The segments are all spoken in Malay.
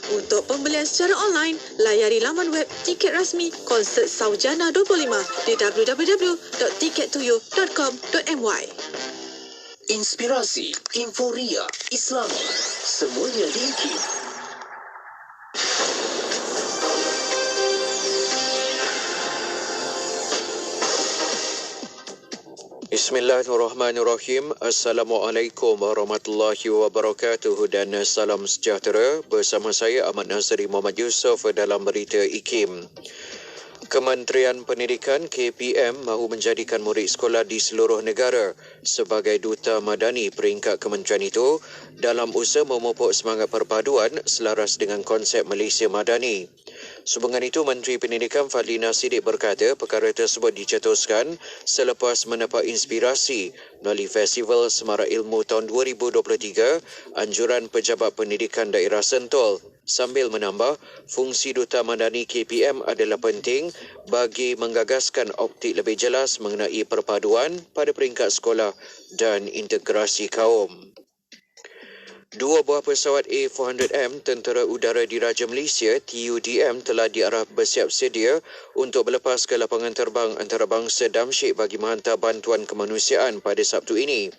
Untuk pembelian secara online, layari laman web tiket rasmi konsert Saujana 25 di www.tickettoyou.com.my. Inspirasi, Inforia, Islami, semuanya di IKIM. Bismillahirrahmanirrahim. Assalamualaikum warahmatullahi wabarakatuh dan salam sejahtera. Bersama saya Ahmad Nazri Muhammad Yusof dalam berita IKIM. Kementerian Pendidikan KPM mahu menjadikan murid sekolah di seluruh negara sebagai duta madani peringkat kementerian itu dalam usaha memupuk semangat perpaduan selaras dengan konsep Malaysia Madani. Sehubungan itu, Menteri Pendidikan Fadlina Siddiq berkata perkara tersebut dicetuskan selepas mendapat inspirasi melalui Festival Semarak Ilmu tahun 2023 anjuran Pejabat Pendidikan Daerah Sentul. Sambil menambah, fungsi Duta Madani KPM adalah penting bagi menggagaskan optik lebih jelas mengenai perpaduan pada peringkat sekolah dan integrasi kaum. 2 buah pesawat A400M Tentera Udara Diraja Malaysia TUDM telah diarah bersiap sedia untuk berlepas ke lapangan terbang antarabangsa Damsyik bagi menghantar bantuan kemanusiaan pada Sabtu ini.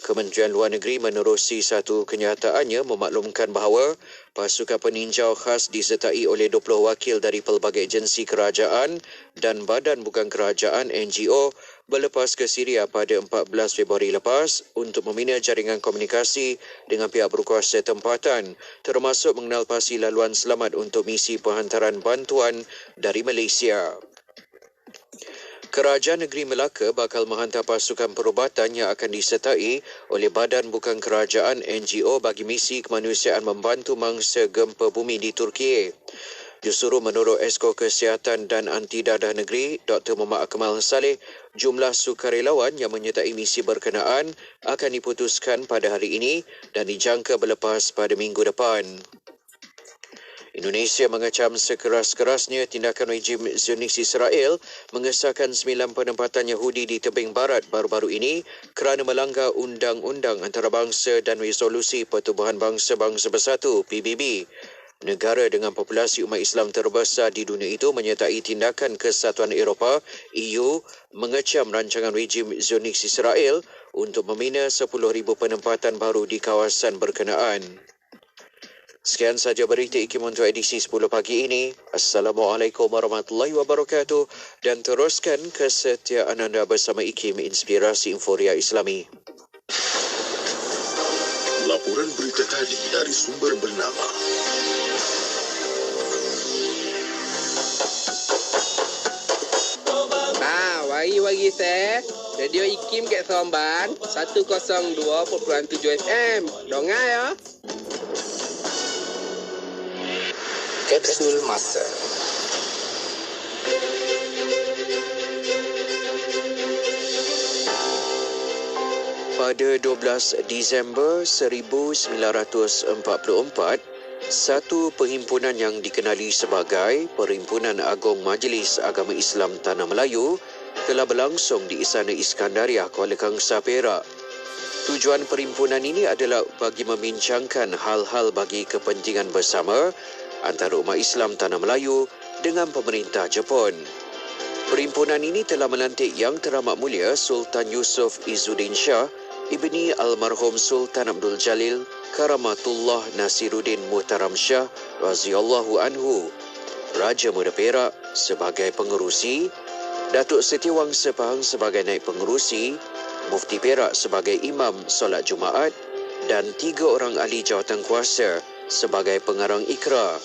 Kementerian Luar Negeri menerusi satu kenyataannya memaklumkan bahawa pasukan peninjau khas disertai oleh 20 wakil dari pelbagai agensi kerajaan dan badan bukan kerajaan NGO berlepas ke Syria pada 14 Februari lepas untuk membina jaringan komunikasi dengan pihak berkuasa tempatan, termasuk mengenal pasti laluan selamat untuk misi penghantaran bantuan dari Malaysia. Kerajaan Negeri Melaka bakal menghantar pasukan perubatan yang akan disertai oleh badan bukan kerajaan NGO bagi misi kemanusiaan membantu mangsa gempa bumi di Turki. Justru menurut Esko Kesihatan dan Anti Dadah Negeri, Dr. Muhammad Akmal Saleh, jumlah sukarelawan yang menyertai misi berkenaan akan diputuskan pada hari ini dan dijangka berlepas pada minggu depan. Indonesia mengecam sekeras-kerasnya tindakan rejim Zionis Israel mengesahkan 9 penempatan Yahudi di tebing barat baru-baru ini kerana melanggar Undang-Undang Antarabangsa dan Resolusi Pertubuhan Bangsa-Bangsa Bersatu PBB. Negara dengan populasi umat Islam terbesar di dunia itu menyertai tindakan Kesatuan Eropah EU mengecam rancangan rejim Zionis Israel untuk membina 10,000 penempatan baru di kawasan berkenaan. Sekian saja berita IKIM untuk edisi 10 pagi ini. Assalamualaikum warahmatullahi wabarakatuh dan teruskan kesetiaan anda bersama IKIM Inspirasi Inforia Islami. Laporan berita tadi dari sumber bernama Wari saya Radio IKIM kat Seremban 102.7 FM. Dongai ya. Kapsul Masa. Pada 12 Disember 1944, satu perhimpunan yang dikenali sebagai Perhimpunan Agung Majlis Agama Islam Tanah Melayu telah berlangsung di Istana Iskandariah, Kuala Kangsar, Perak. Tujuan perhimpunan ini adalah bagi membincangkan hal-hal bagi kepentingan bersama antara umat Islam Tanah Melayu dengan pemerintah Jepun. Perhimpunan ini telah melantik Yang Teramat Mulia Sultan Yusof Izzuddin Shah ibni almarhum Sultan Abdul Jalil Karamatullah Nasiruddin Muhtaram Shah radhiyallahu anhu, Raja Muda Perak sebagai pengerusi, Datuk Setiawangsa Pahang sebagai naib pengerusi, Mufti Perak sebagai imam solat Jumaat dan 3 orang ahli jawatan kuasa sebagai pengarang ikrar.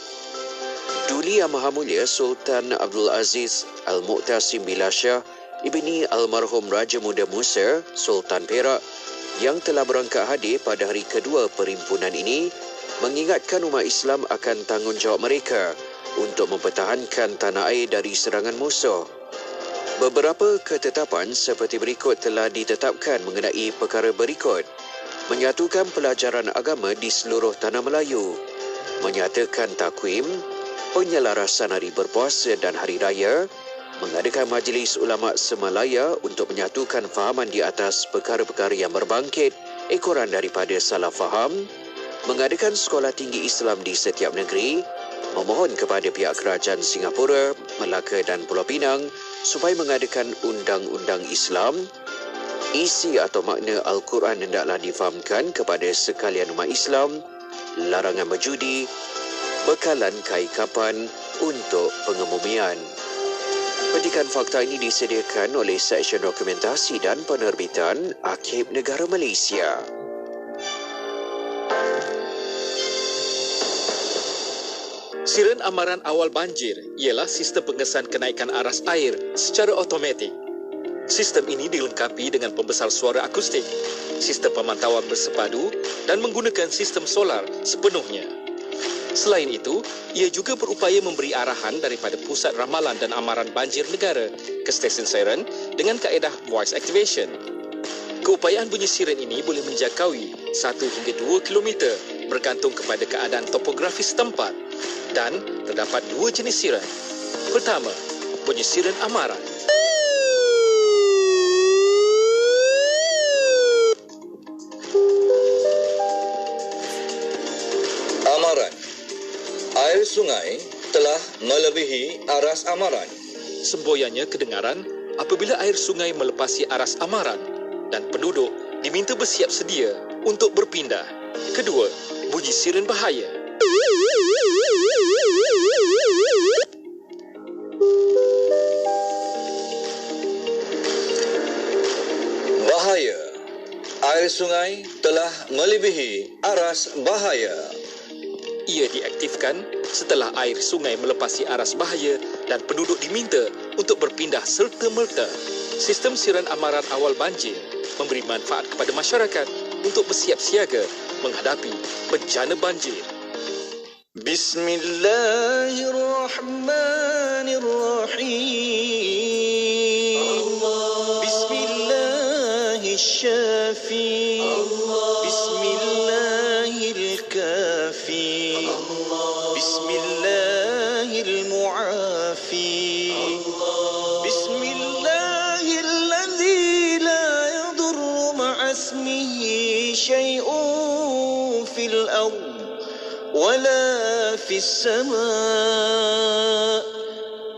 Duli Yang Maha Mulia Sultan Abdul Aziz Al-Mu'tasim Billah Shah ibni almarhum Raja Muda Musa Sultan Perak yang telah berangkat hadir pada hari kedua perhimpunan ini mengingatkan umat Islam akan tanggungjawab mereka untuk mempertahankan tanah air dari serangan musuh. Beberapa ketetapan seperti berikut telah ditetapkan mengenai perkara berikut: menyatukan pelajaran agama di seluruh tanah Melayu, menyatakan takwim, penyelarasan hari berpuasa dan hari raya, mengadakan majlis ulama semalaya untuk menyatukan fahaman di atas perkara-perkara yang berbangkit ekoran daripada salah faham, mengadakan sekolah tinggi Islam di setiap negeri, memohon kepada pihak kerajaan Singapura, Melaka dan Pulau Pinang supaya mengadakan undang-undang Islam. Isi atau makna Al-Quran hendaklah difahamkan kepada sekalian umat Islam, larangan berjudi, bekalan kai kapan untuk pengemumian. Petikan fakta ini disediakan oleh Seksyen Dokumentasi dan Penerbitan Arkib Negara Malaysia. Siren amaran awal banjir ialah sistem pengesan kenaikan aras air secara automatik. Sistem ini dilengkapi dengan pembesar suara akustik, sistem pemantauan bersepadu dan menggunakan sistem solar sepenuhnya. Selain itu, ia juga berupaya memberi arahan daripada Pusat Ramalan dan Amaran Banjir Negara ke stesen siren dengan kaedah voice activation. Keupayaan bunyi siren ini boleh menjangkaui 1 hingga 2 kilometer bergantung kepada keadaan topografi setempat, dan terdapat 2 jenis siren. Pertama, bunyi siren amaran. Amaran. Air sungai telah melebihi aras amaran. Semboyannya kedengaran apabila air sungai melepasi aras amaran dan penduduk diminta bersiap sedia untuk berpindah. Kedua, bunyi siren bahaya. Bahaya. Air sungai telah melebihi aras bahaya. Ia diaktifkan setelah air sungai melepasi aras bahaya dan penduduk diminta untuk berpindah serta-merta. Sistem siren amaran awal banjir memberi manfaat kepada masyarakat untuk bersiap siaga menghadapi bencana banjir. Bismillahirrahmanirrahim. Bismillahirrahmanirrahim. Bismillahirkafi. Bismillahirmuafi. Bismillahilladzi la yadurru ma'asmihi syai'un fil ardh wala fis sama'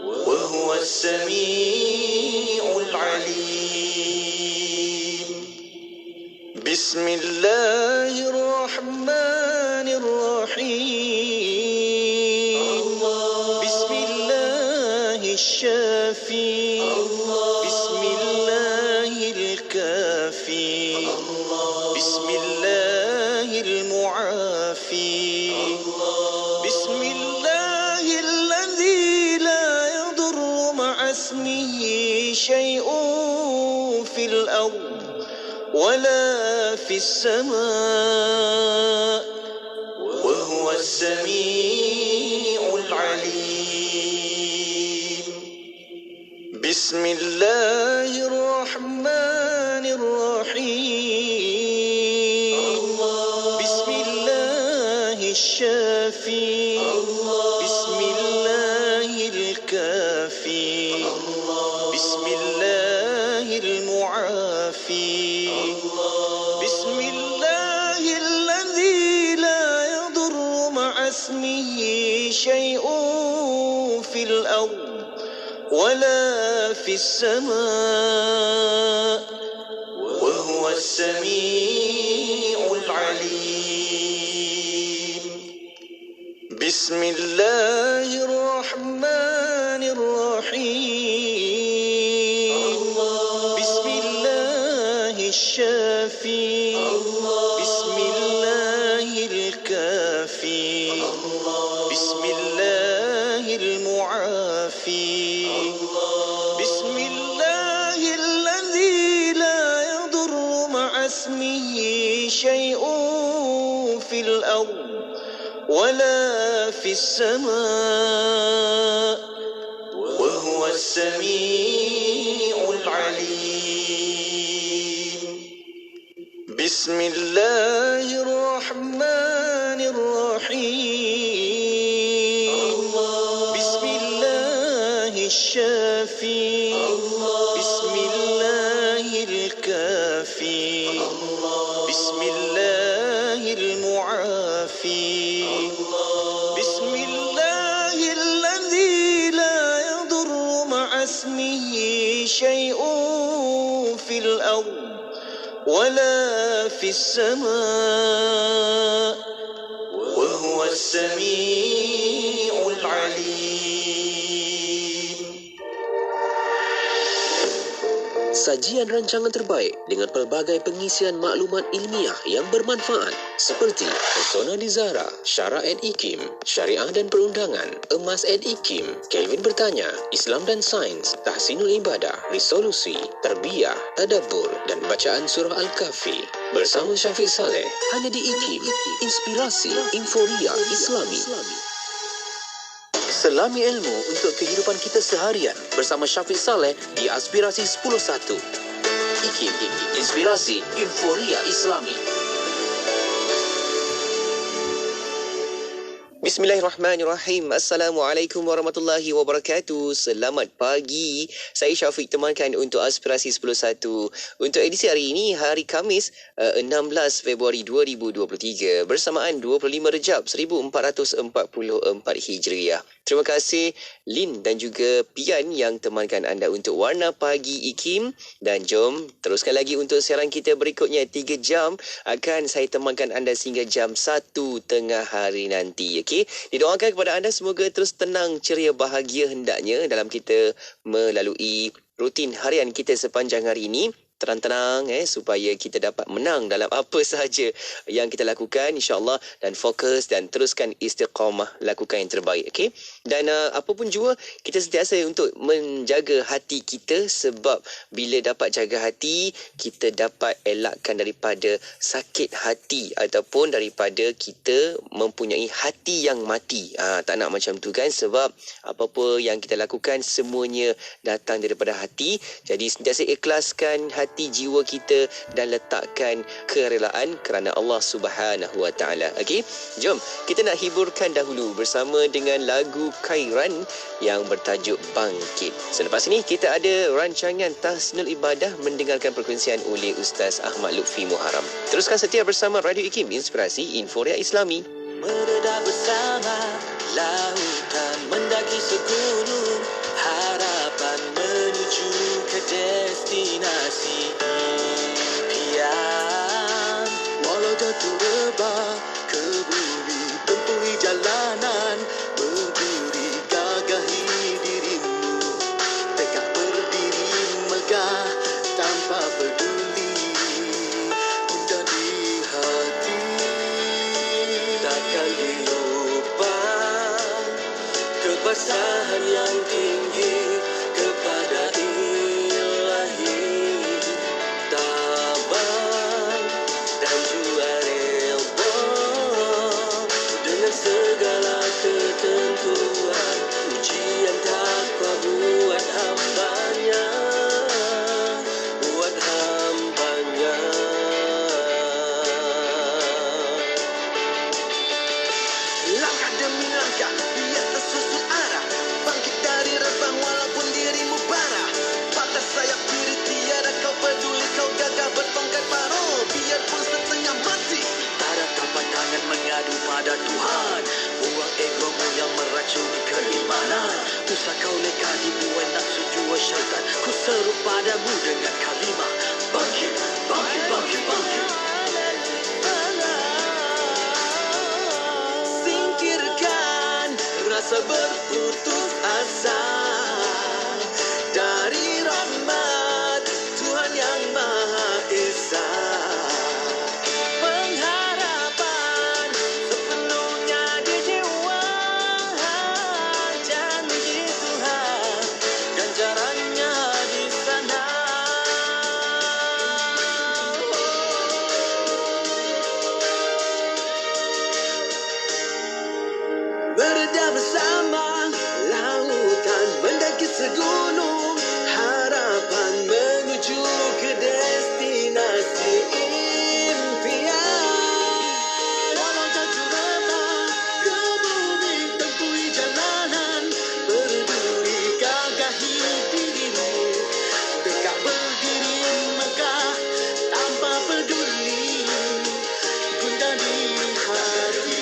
wa huwa as-sami'ul 'alim. Bismillahirrahmanirrahim. Bismillahirrahmanirrahim. Bismillahirkafi. Bismillahirmuafi. Bismillahilladzi la yadurru ma'asmihi syai'un fil ardh wala fis sama' wa huwa as-sami'ul 'alim. Bismillahirrahmanirrahim. Bismillahirrahmanirrahim. Bismillahirkafi. Bismillahirmuafi. Bismillahilladzi la yadurru ma'asmihi syai'un fil ardh wala fis sama' wa huwa as-sami'ul 'alim. Bismillahirrahmanirrahim. Bismillahirrahmanirrahim. Bismillahirkafi. Bismillahirmuafi. Bismillahilladzi la yadurru ma'asmihi syai'un fil ardh wala fis sama' wa huwa as-sami'ul 'alim. Bismillahirrahmanirrahim. Bismillahirrahmanirrahim. Bismillahirkafi. Bismillahirmuafi. اسمه شيء في الأرض ولا في السماء وهو السميع العليم. Sajian rancangan terbaik dengan pelbagai pengisian maklumat ilmiah yang bermanfaat seperti Persona di Zara, Syara & Ikim, Syariah dan Perundangan, Emas & Ikim, Kelvin bertanya, Islam dan Sains, Tahsinul Ibadah, Resolusi, Tarbiyah, Tadabbur dan bacaan surah Al-Kahfi. Bersama Syafiq Saleh, hanya di Ikim, inspirasi Inforia Islami. Selami ilmu untuk kehidupan kita seharian bersama Syafiq Saleh di Aspirasi 10.1. IKIM, inspirasi Inforia Islami. Bismillahirrahmanirrahim. Assalamualaikum warahmatullahi wabarakatuh. Selamat pagi. Saya Syafiq temankan untuk Aspirasi 10.1. Untuk edisi hari ini, hari Khamis, 16 Februari 2023. Bersamaan 25 Rejab 1444 Hijriah. Terima kasih Lin dan juga Pian yang temankan anda untuk Warna Pagi IKIM. Dan jom teruskan lagi untuk siaran kita berikutnya. 3 jam akan saya temankan anda sehingga jam 1 tengah hari nanti. Okey, didoakan kepada anda semoga terus tenang, ceria, bahagia hendaknya dalam kita melalui rutin harian kita sepanjang hari ini. Tenang-tenang supaya kita dapat menang dalam apa sahaja yang kita lakukan, insya-Allah, dan fokus dan teruskan istiqamah, lakukan yang terbaik. Okey, dan apa pun jua kita sentiasa untuk menjaga hati kita, sebab bila dapat jaga hati, kita dapat elakkan daripada sakit hati ataupun daripada kita mempunyai hati yang mati. Tak nak macam tu kan, sebab apa-apa yang kita lakukan semuanya datang daripada hati. Jadi sentiasa ikhlaskan hati jiwa kita dan letakkan kerelaan kerana Allah Subhanahu Wa Taala. Okey, jom kita nak hiburkan dahulu bersama dengan lagu Khairan yang bertajuk Bangkit. Selepas ini kita ada rancangan Tahsinul Ibadah mendengarkan perkongsian oleh Ustaz Ahmad Lutfi Muharram. Teruskan setia bersama Radio IKIM, inspirasi Inforia Islami. Meredah bersama lautan, mendaki segunung, harapan menuju ke destinasi impian. Walau jatuh rebah ke bumi, tempuhi jalanan, berdiri gagahi dirimu, tegak berdiri megah tanpa peduli, gundah di hati, takkan dilupa kebasahan yang tinggi kepada Ilahi, tabah dan jua redha dengan segala ketentuan, ujian takwa buat hambanya, buat hambanya. Langkah demi langkah biar tersusun arah, bangkit dari rebang walaupun dirimu parah. Patah sayap diri tiada kau peduli, kau gagah bertongkat paro biarpun setengah mati. Ada tapak tangan mengadu pada Tuhan, buang egomu yang meracuni keimanan. Usah kau leka dibuai nafsu jua syaitan, ku seru padamu dengan kalimah bangkit, bangkit, bangkit, bangkit. Singkirkan rasa berputus asa dari rahmat Tuhan yang Maha Esa. Pengharapan sepenuhnya di jiwa, janji Tuhan ganjarannya di sana. Beredar bersama lautan, mendaki segunung, harapan menuju ke destinasi impian. Walau jatuh rebah ke bumi, tempuhi jalanan, berduri gagahi dirimu, tegak berdiri megah tanpa peduli, gundah di hati.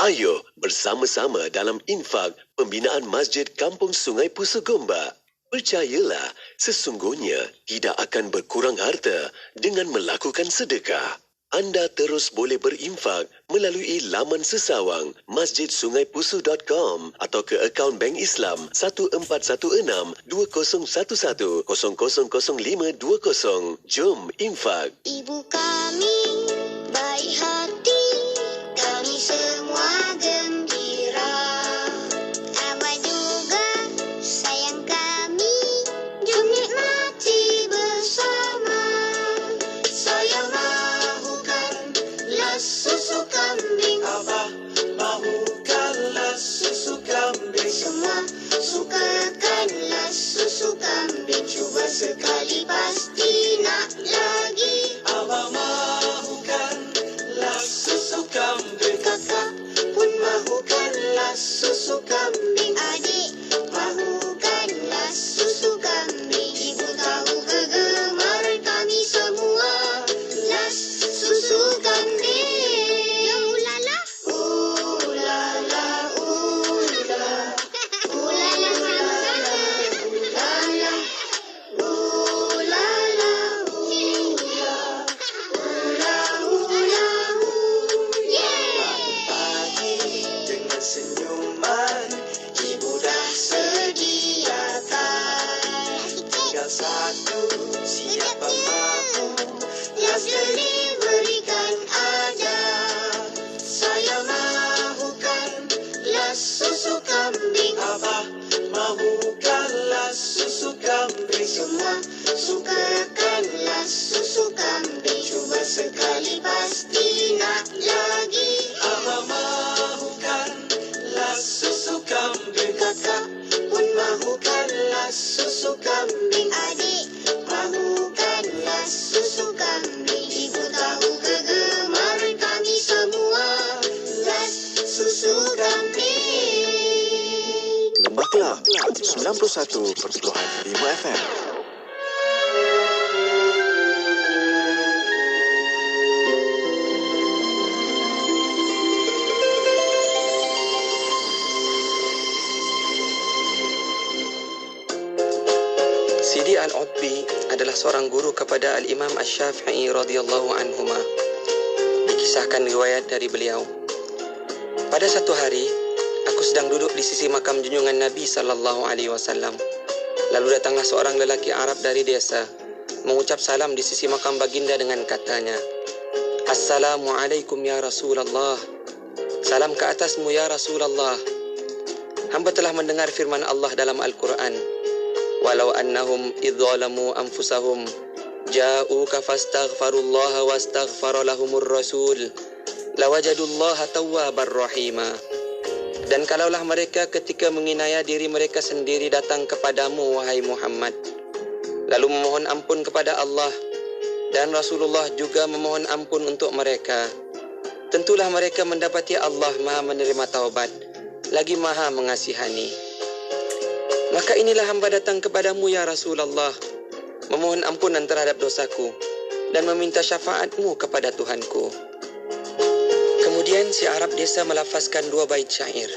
Ayo bersama-sama dalam infak pembinaan Masjid Kampung Sungai Pusu Gombak. Percayalah, sesungguhnya tidak akan berkurang harta dengan melakukan sedekah. Anda terus boleh berinfak melalui laman sesawang masjidsungai.pusu.com atau ke akaun Bank Islam 1416-2011-000520. Jom infak. Ibu kami baik hati, kami semua gembira. Abah juga sayang kami, jom nikmati bersama. Saya mahukanlah susu kambing. Abah mahukanlah susu kambing. Semua sukakanlah susu kambing. Cuba sekali pasti nak lagi. Abah mahukanlah susu kambing. Kakak pun mahukanlah susu kambing. Adik mahukanlah susu kambing. Ibu tahu kegemaran kami semua lah susu kambing. Ulala, ulala, ulala, ulala, ulala, ulala, ulala, Pagi dengan senyuman ibu dah sediakan. Tinggal satu siapa mahu last delivery-kan ada. Saya mahukanlah susu kambing. Abah mahukanlah susu kambing. semua sukakanlah susu kambing. Cuba sekali pasti nak lagi. Abah mahukanlah susu kambing. Kakak pun mahukanlah susu kambing. Adik mahukanlah susu kambing. Ibu tahu kegemaran kami semua lah susu kambing. Lembah Kelang 91.5 FM. Sidi Al-Utbi adalah seorang guru kepada Al-Imam Asy-Syafi'i radhiyallahu anhuma. Dikisahkan riwayat dari beliau. Pada satu hari, aku sedang duduk di sisi makam junjungan Nabi sallallahu alaihi wasallam. Lalu datanglah seorang lelaki Arab dari desa, mengucap salam di sisi makam baginda dengan katanya, "Assalamualaikum ya Rasulullah." Salam ke atasmu ya Rasulullah. Hamba telah mendengar firman Allah dalam Al-Quran, "Walau annahum idzalamu anfusahum ja'uka fastaghfarullaha wastaghfara lahumur rasul lawajadullaha tawwabar rahima." Dan kalaulah mereka ketika menginaya diri mereka sendiri datang kepadamu, wahai Muhammad, lalu memohon ampun kepada Allah, dan Rasulullah juga memohon ampun untuk mereka, tentulah mereka mendapati Allah Maha menerima taubat, lagi Maha mengasihani. Maka inilah hamba datang kepadamu ya Rasulullah, memohon ampunan terhadap dosaku, dan meminta syafaatmu kepada Tuhanku. Kemudian si Arab desa melafazkan dua bait syair.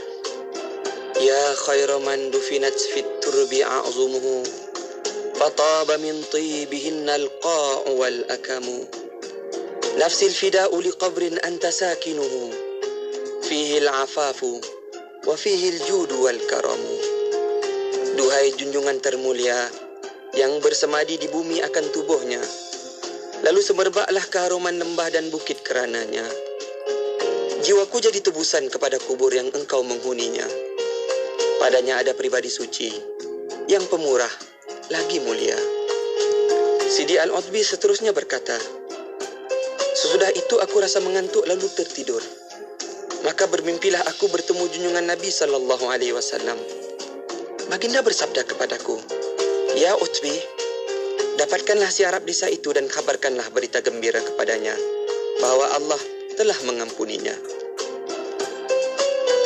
Ya khaira man dufinat fit turbi a'zumuhu fataba min tibihinna al-qa'u wal akamu nafsil fida'u liqabrin anta sakinuhu fihi al-afafu wa fihi al-judu wal karamu. Duhai junjungan termulia yang bersemadi di bumi akan tubuhnya, lalu semerbaklah keharuman lembah dan bukit kerananya. Jiwaku jadi tebusan kepada kubur yang engkau menghuninya. Padanya ada pribadi suci, yang pemurah, lagi mulia. Sidi Al-Utbi seterusnya berkata, sesudah itu aku rasa mengantuk lalu tertidur. Maka bermimpilah aku bertemu junjungan Nabi sallallahu alaihi wasallam. Baginda bersabda kepadaku, "Ya Utbi, dapatkanlah si Arab desa itu dan kabarkanlah berita gembira kepadanya bahwa Allah telah mengampuninya."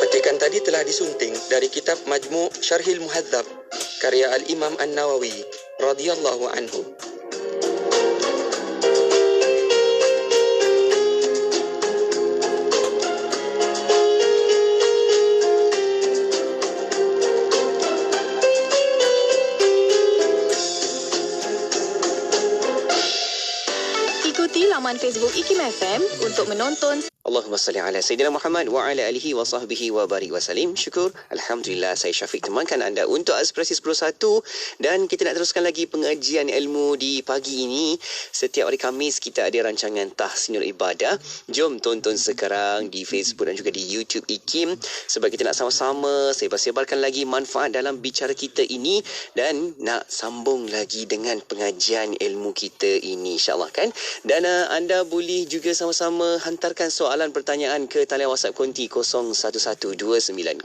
Petikan tadi telah disunting dari kitab Majmu' Syarhil Muhadzab karya Al-Imam An-Nawawi radhiyallahu anhu. laman Facebook IKIM FM untuk menonton. Allahumma salli ala Sayyidina Muhammad wa ala alihi wa sahbihi wa barik wa salim. Syukur. Alhamdulillah, saya Syafiq temankan anda untuk Aspirasi 10.1 dan kita nak teruskan lagi pengajian ilmu di pagi ini. Setiap hari Khamis kita ada rancangan Tahsinul Ibadah. Jom tonton sekarang di Facebook dan juga di YouTube IKIM sebab kita nak sama-sama sebar-sebarkan lagi manfaat dalam bicara kita ini dan nak sambung lagi dengan pengajian ilmu kita ini, insyaAllah kan. Dan anda boleh juga sama-sama hantarkan soalan pertanyaan ke talian WhatsApp konti 01129004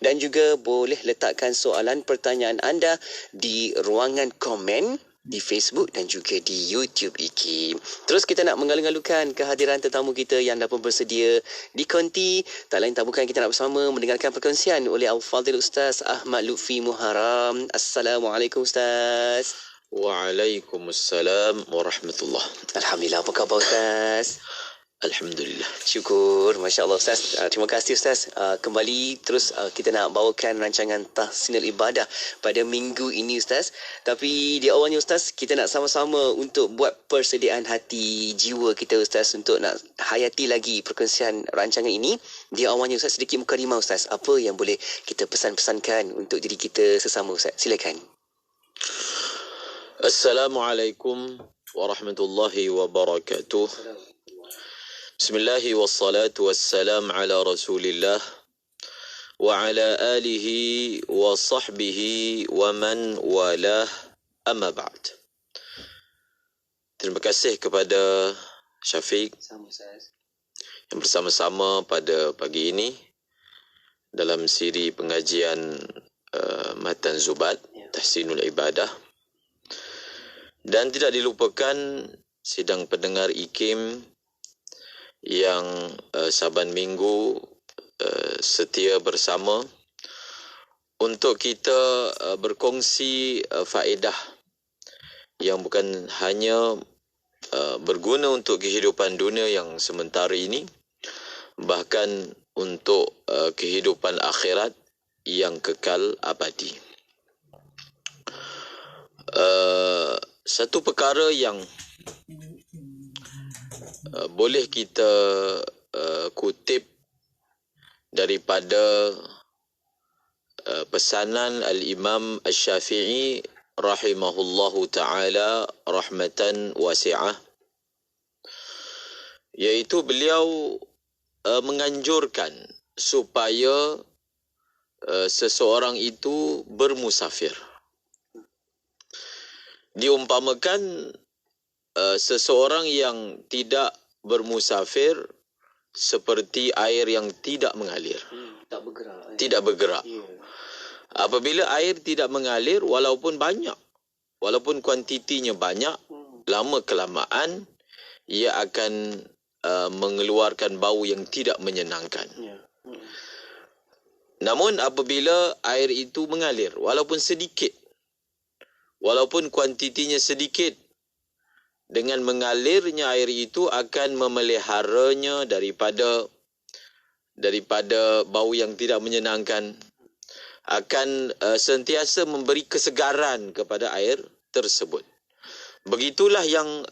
dan juga boleh letakkan soalan pertanyaan anda di ruangan komen di Facebook dan juga di YouTube IKIM. Terus kita nak mengalu-alukan kehadiran tetamu kita yang dah pun bersedia di konti. Tak lain tak bukan kita nak bersama mendengarkan perkongsian oleh Al-Fadhil Ustaz Ahmad Lutfi Muharram. Assalamualaikum Ustaz. Waalaikumsalam warahmatullahi. Alhamdulillah, apa khabar Ustaz? Alhamdulillah. Syukur, Masya Allah Ustaz. Terima kasih Ustaz. Kembali terus kita nak bawakan rancangan Tahsinul Ibadah pada minggu ini Ustaz. Tapi di awalnya Ustaz, kita nak sama-sama untuk buat persediaan hati jiwa kita Ustaz untuk nak hayati lagi perkongsian rancangan ini. Di awalnya Ustaz, sedikit mukadimah Ustaz. Apa yang boleh kita pesan-pesankan untuk diri kita sesama Ustaz? Silakan. Assalamualaikum warahmatullahi wabarakatuh. Bismillahi wassalatu wassalam ala rasulillah wa ala alihi wa sahbihi wa man walah, amma ba'd. Terima kasih kepada Syafiq yang bersama-sama pada pagi ini dalam siri pengajian Matan Zubat Tahsinul Ibadah. Dan tidak dilupakan sidang pendengar IKIM yang saban minggu setia bersama untuk kita berkongsi faedah yang bukan hanya berguna untuk kehidupan dunia yang sementara ini, bahkan untuk kehidupan akhirat yang kekal abadi. Satu perkara yang boleh kita kutip daripada pesanan Al-Imam Asy-Syafi'i rahimahullahu ta'ala rahmatan wasi'ah, iaitu beliau menganjurkan supaya seseorang itu bermusafir. Diumpamakan seseorang yang tidak bermusafir seperti air yang tidak mengalir. Tidak bergerak. Apabila air tidak mengalir, walaupun banyak, walaupun kuantitinya banyak, lama kelamaan ia akan mengeluarkan bau yang tidak menyenangkan. Namun apabila air itu mengalir, walaupun sedikit, walaupun kuantitinya sedikit, dengan mengalirnya air itu akan memeliharanya daripada bau yang tidak menyenangkan, akan sentiasa memberi kesegaran kepada air tersebut. Begitulah yang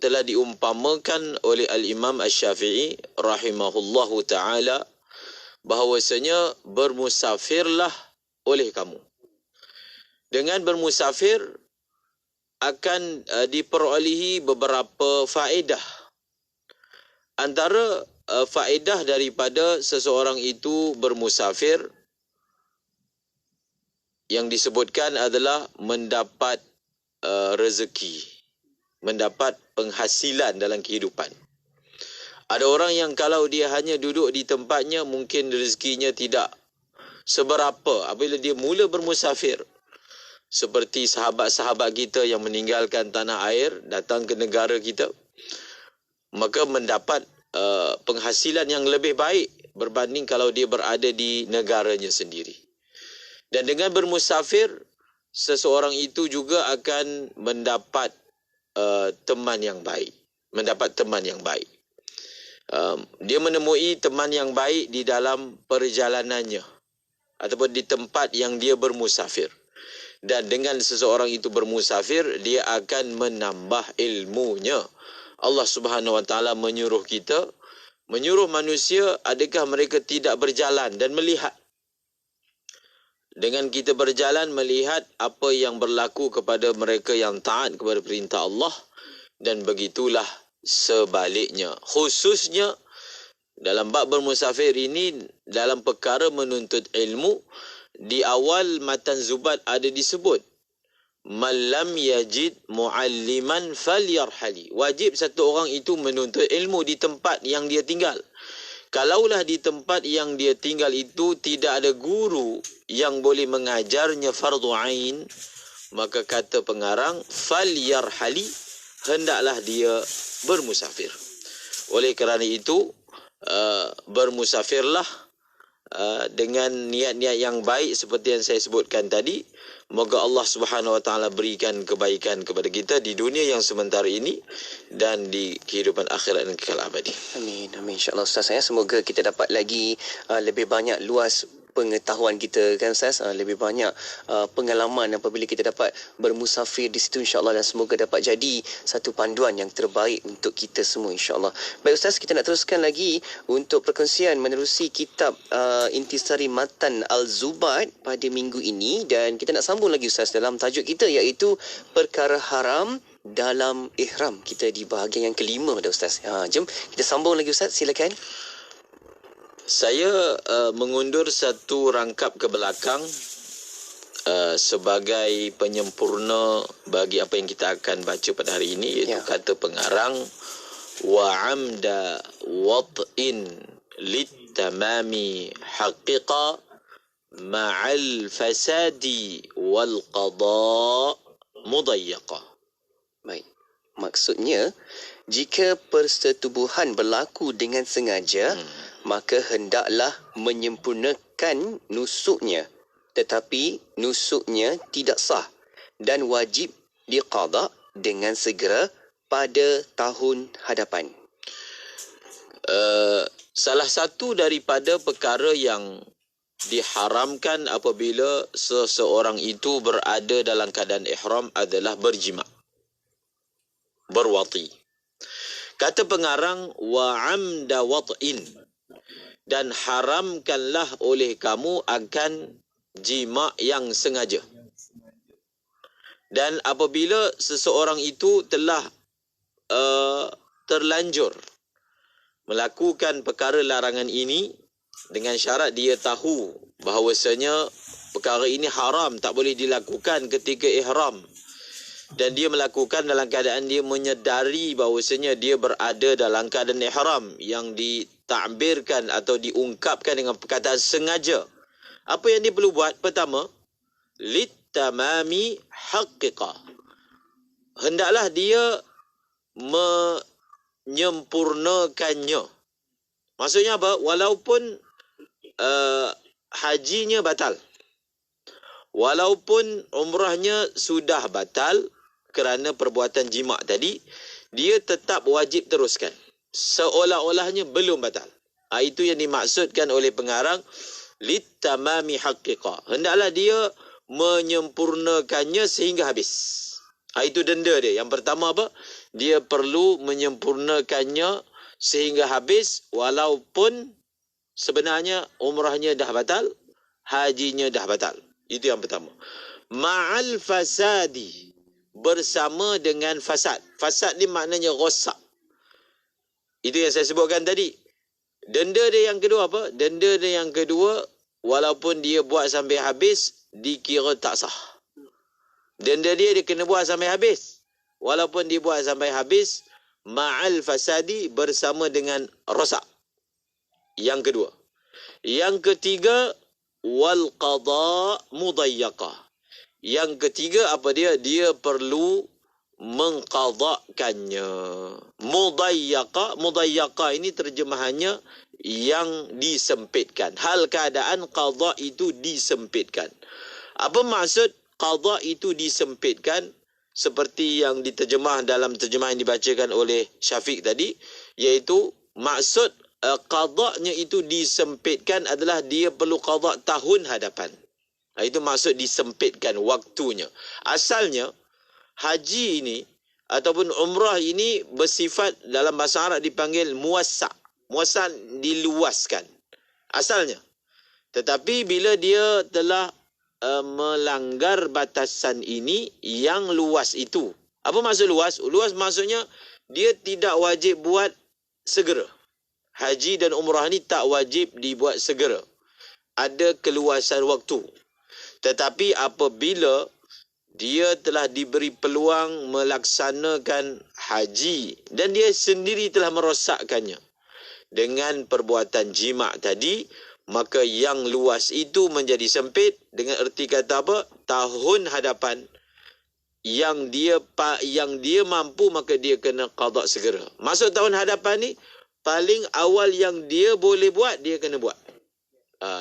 telah diumpamakan oleh Al-Imam Asy-Syafi'i rahimahullahu ta'ala, bahawasanya bermusafirlah oleh kamu. Dengan bermusafir akan diperolehi beberapa faedah. Antara faedah daripada seseorang itu bermusafir yang disebutkan adalah mendapat rezeki, mendapat penghasilan dalam kehidupan. Ada orang yang kalau dia hanya duduk di tempatnya, mungkin rezekinya tidak seberapa. Apabila dia mula bermusafir, seperti sahabat-sahabat kita yang meninggalkan tanah air, datang ke negara kita, maka mendapat penghasilan yang lebih baik berbanding kalau dia berada di negaranya sendiri. Dan dengan bermusafir, seseorang itu juga akan mendapat teman yang baik. Dia menemui teman yang baik di dalam perjalanannya ataupun di tempat yang dia bermusafir. Dan dengan seseorang itu bermusafir, dia akan menambah ilmunya. Allah Subhanahu Wa Taala menyuruh kita, menyuruh manusia, adakah mereka tidak berjalan dan melihat. Dengan kita berjalan melihat apa yang berlaku kepada mereka yang taat kepada perintah Allah, dan begitulah sebaliknya. Khususnya dalam bab bermusafir ini, dalam perkara menuntut ilmu, di awal matan Zubat ada disebut, man lam yajid mualliman falyarhali. Wajib satu orang itu menuntut ilmu di tempat yang dia tinggal. Kalaulah di tempat yang dia tinggal itu tidak ada guru yang boleh mengajarnya fardu ain, maka kata pengarang, falyarhali, hendaklah dia bermusafir. Oleh kerana itu, bermusafirlah dengan niat-niat yang baik seperti yang saya sebutkan tadi. Moga Allah Subhanahu Wa Taala berikan kebaikan kepada kita di dunia yang sementara ini dan di kehidupan akhirat yang kekal abadi. Amin, amin, insya-Allah Ustaz. Semoga kita dapat lagi lebih banyak luas pengetahuan kita, kan Ustaz, lebih banyak pengalaman apabila kita dapat bermusafir di situ, insya-Allah, dan semoga dapat jadi satu panduan yang terbaik untuk kita semua, insya-Allah. Baik Ustaz, kita nak teruskan lagi untuk perkongsian menerusi kitab Intisari Matan Al-Zubat pada minggu ini, dan kita nak sambung lagi Ustaz dalam tajuk kita, iaitu perkara haram dalam ihram. Kita di bahagian yang kelima dah Ustaz. Jom kita sambung lagi Ustaz, silakan. Saya mengundur satu rangkap ke belakang sebagai penyempurna bagi apa yang kita akan baca pada hari ini, iaitu kata pengarang, wa amda wat'in litamami haqiqa ma'al fasadi wal qada mudayyaqa. Baik, maksudnya jika persetubuhan berlaku dengan sengaja, maka hendaklah menyempurnakan nusuknya, tetapi nusuknya tidak sah dan wajib diqada dengan segera pada tahun hadapan. Salah satu daripada perkara yang diharamkan apabila seseorang itu berada dalam keadaan ihram adalah berjima', berwati. Kata pengarang, wa amda wat'in, dan haramkanlah oleh kamu akan jima' yang sengaja. Dan apabila seseorang itu telah terlanjur melakukan perkara larangan ini dengan syarat dia tahu bahawasanya perkara ini haram, tak boleh dilakukan ketika ihram, dan dia melakukan dalam keadaan dia menyedari bahawasanya dia berada dalam keadaan ihram, yang ditakbirkan atau diungkapkan dengan perkataan sengaja. Apa yang dia perlu buat? Pertama, litamami haqiqa, hendaklah dia menyempurnakannya. Maksudnya apa? Walaupun hajinya batal, walaupun umrahnya sudah batal kerana perbuatan jima' tadi, dia tetap wajib teruskan seolah-olahnya belum batal. Itu yang dimaksudkan oleh pengarang litamami haqiqa, hendaklah dia menyempurnakannya sehingga habis. Itu denda dia. Yang pertama apa? Dia perlu menyempurnakannya sehingga habis, walaupun sebenarnya umrahnya dah batal, hajinya dah batal. Itu yang pertama. Ma'al fasadi, bersama dengan fasad. Fasad ni maknanya rosak. Itu yang saya sebutkan tadi. Denda dia yang kedua apa? Denda dia yang kedua, walaupun dia buat sampai habis, dikira tak sah. Denda dia kena buat sampai habis. Walaupun dia buat sampai habis, ma'al fasadi, bersama dengan rosak. Yang kedua. Yang ketiga, wal qada mudayyaqa. Yang ketiga apa dia? Dia perlu mengqadakkannya. Mudayyaqa ini terjemahannya yang disempitkan. Hal keadaan qada itu disempitkan. Apa maksud qada itu disempitkan? Seperti yang diterjemah dalam terjemahan yang dibacakan oleh Syafiq tadi, iaitu maksud qadaknya itu disempitkan adalah dia perlu qada tahun hadapan. Itu maksud disempitkan waktunya. Asalnya haji ini ataupun umrah ini bersifat dalam bahasa Arab dipanggil muwassa'. Muwassa' diluaskan asalnya. Tetapi bila dia telah melanggar batasan ini yang luas itu. Apa maksud luas? Luas maksudnya dia tidak wajib buat segera. Haji dan umrah ni tak wajib dibuat segera. Ada keluasan waktu. Tetapi apabila dia telah diberi peluang melaksanakan haji dan dia sendiri telah merosakkannya dengan perbuatan jima' tadi, maka yang luas itu menjadi sempit. Dengan erti kata apa? Tahun hadapan yang dia mampu, maka dia kena qada segera. Maksud tahun hadapan ni, paling awal yang dia boleh buat, dia kena buat.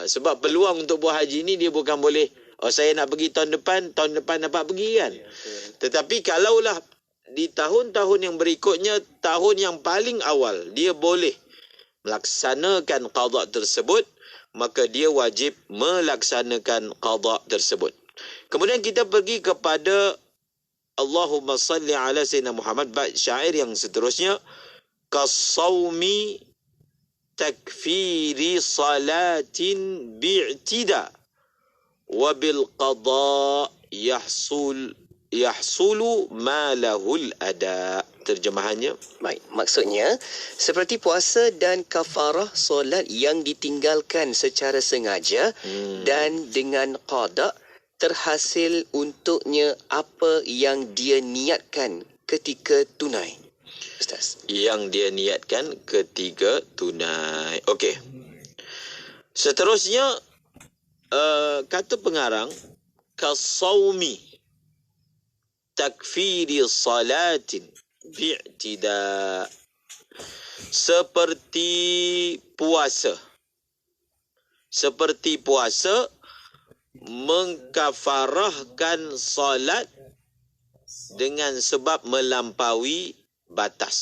Sebab peluang untuk buat haji ni dia bukan boleh, saya nak pergi tahun depan dapat pergi kan. Tetapi kalaulah di tahun-tahun yang berikutnya, tahun yang paling awal dia boleh melaksanakan qada tersebut, maka dia wajib melaksanakan qada tersebut. Kemudian kita pergi kepada Allahumma salli ala Sayyidina Muhammad, bait syair yang seterusnya, kasawmi takfiri salatin bi'tida wa bil qada yahsulu ma lahul ada. Terjemahannya, baik, maksudnya seperti puasa dan kafarah solat yang ditinggalkan secara sengaja dan dengan qada terhasil untuknya apa yang dia niatkan ketika tunai. Ustaz, yang dia niatkan ketika tunai. Okey. Seterusnya kata pengarang, kasawmi takfiri salatin bi'tida, seperti puasa mengkafarahkan salat dengan sebab melampaui batas.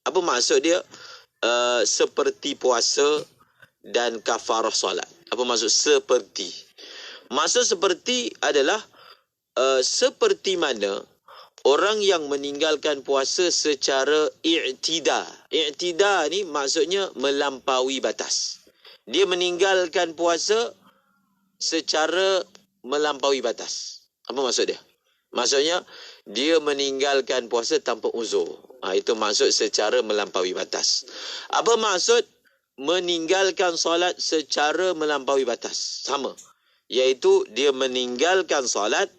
Apa maksud dia? Seperti puasa dan kafarah salat. Apa maksud seperti? Maksud seperti adalah seperti mana orang yang meninggalkan puasa secara i'tida. I'tida ni maksudnya melampaui batas. Dia meninggalkan puasa secara melampaui batas. Apa maksud dia? Maksudnya dia meninggalkan puasa tanpa uzur. Itu maksud secara melampaui batas. Apa maksud meninggalkan solat secara melampaui batas? Sama. Iaitu dia meninggalkan solat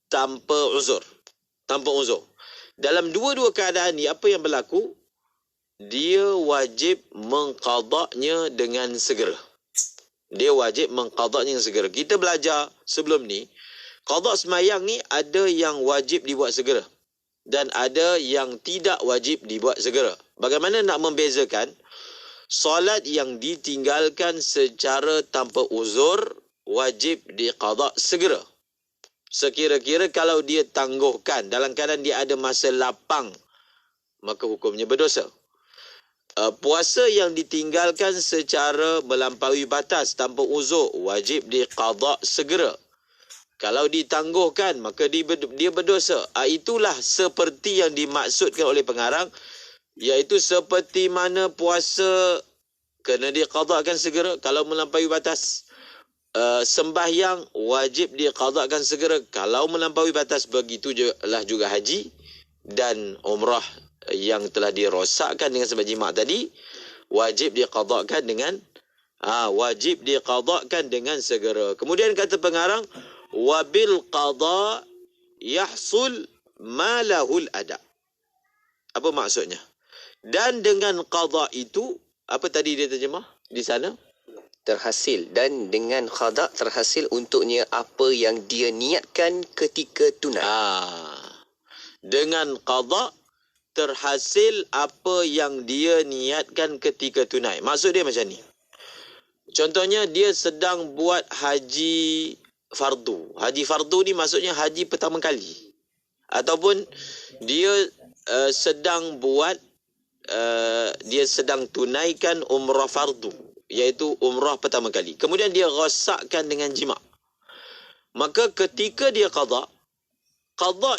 tanpa uzur. Dalam dua-dua keadaan ni, apa yang berlaku? Dia wajib mengqadanya dengan segera. Kita belajar sebelum ni, qada semayang ni ada yang wajib dibuat segera dan ada yang tidak wajib dibuat segera. Bagaimana nak membezakan? Solat yang ditinggalkan secara tanpa uzur wajib diqada segera. Sekira-kira kalau dia tangguhkan dalam keadaan dia ada masa lapang, maka hukumnya berdosa. Puasa yang ditinggalkan secara melampaui batas tanpa uzur wajib diqada segera. Kalau ditangguhkan, maka dia berdosa. Itulah seperti yang dimaksudkan oleh pengarang, iaitu seperti mana puasa kena diqadakan segera kalau melampaui batas. Sembahyang wajib diqadakan segera kalau melampaui batas. Begitulah juga haji dan umrah yang telah dirosakkan dengan sebab jima' tadi wajib diqadakan dengan segera. Kemudian kata pengarang, wabil qada yahsul ma lahul ada. Apa maksudnya? Dan dengan qada itu, apa tadi dia terjemah di sana? terhasil, dan dengan qada terhasil untuknya apa yang dia niatkan ketika tunai. Dengan qada terhasil apa yang dia niatkan ketika tunai. Maksud dia macam ni. Contohnya dia sedang buat haji fardu. Haji fardu ni maksudnya haji pertama kali. Ataupun dia sedang buat dia sedang tunaikan umrah fardu, iaitu umrah pertama kali. Kemudian dia rosakkan dengan jima'. maka ketika dia qada